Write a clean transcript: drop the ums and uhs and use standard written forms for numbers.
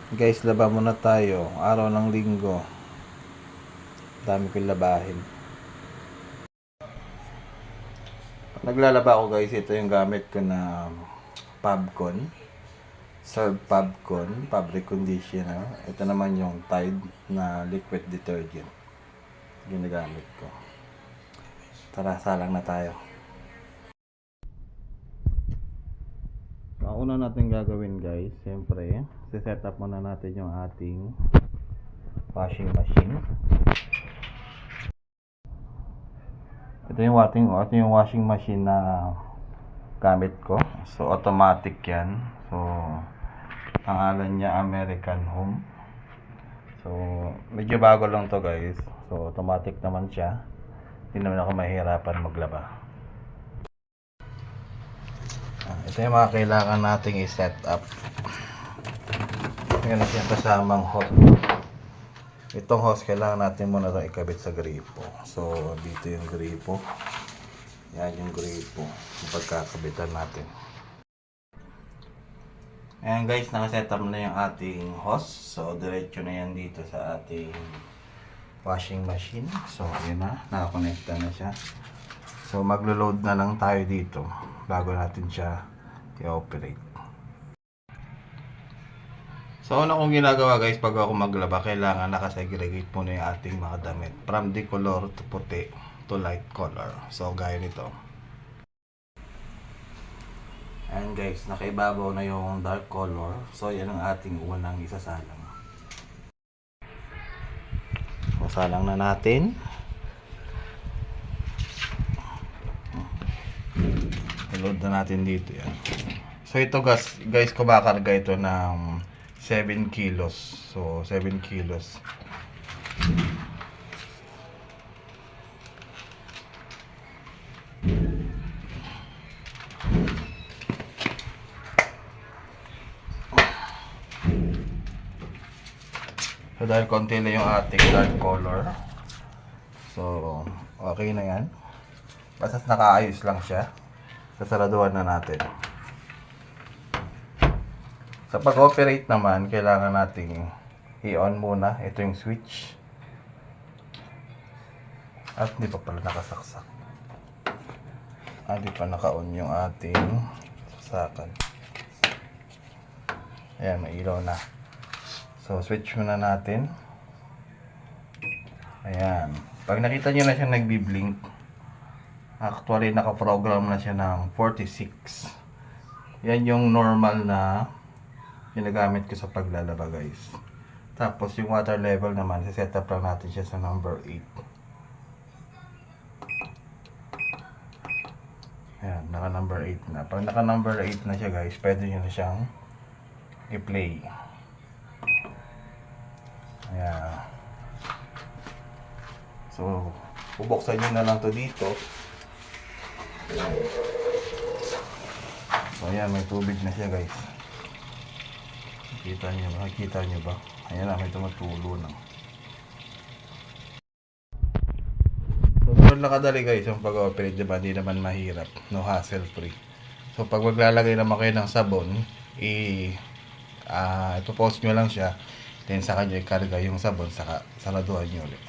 Guys, laba muna tayo. Araw ng linggo. Dami kong labahin. Pag naglalaba ako guys, ito yung gamit ko na Pabcon. Surf Pabcon, fabric conditioner. Ito naman yung Tide na liquid detergent. Ginagamit ko. Tara, salang na tayo. Ang una natin gagawin guys, siyempre, set up muna natin yung ating washing machine. Ito yung washing machine na gamit ko. So automatic yan. So pangalan niya American Home. So medyo bago lang to guys. So automatic naman siya. Hindi naman ako mahihirapan maglaba. Ito yung mga kailangan nating i-set up. Ngayon natin kasamang hose. Itong hose kailangan natin muna itong ikabit sa gripo. So dito yung gripo. Yan yung gripo. Yung pagkakabitan natin. Ayan guys, nakaset up na yung ating hose. So diretso na yan dito sa ating washing machine. So yun na, nakakonekta na siya. So maglo-load na lang tayo dito bago natin siya i-operate. So una kong ginagawa guys pag ako maglaba, kailangan nakasegregate muna yung ating mga damit from the color to puti to light color. So gaya nito. Ayan guys, nakaibabaw na yung dark color. So yan ang ating unang isasalang. So salang na natin. I-load na natin dito yan. So ito guys, kumakarga ito ng 7 kilos. So 7 kilos. So dahil konti lang yung ating dark color. So okay na yan. Basta nakaayos lang siya. Sasaraduhan na natin. Sa pag-operate naman, kailangan nating i-on muna. Ito yung switch. At hindi pa pala nakasaksak. Hindi pa naka-on yung ating sasakan. Ayan, may ilaw na. So, switch muna natin. Ayan. Pag nakita nyo na siya nagbi-blink, actually, naka-program na siya ng 46. Yan yung normal na ginagamit ko sa paglalaba guys. Tapos yung water level naman, set up lang natin siya sa number 8. Ayan, naka number 8 na. Pag naka number 8 na siya guys, pwede nyo na siyang i-play. Ayan. So, bubuksan nyo na lang to dito. So ayan, may tubig na siya guys. Nakikita nyo ba? Ayan na, may tumutulo na. So meron na kadali guys yung pag-operate, diba? Hindi naman mahirap, no hassle free. So pag maglalagay naman kayo ng sabon, ito post nyo lang siya, then saka nyo ikarga yung sabon, saka saraduhan nyo ulit.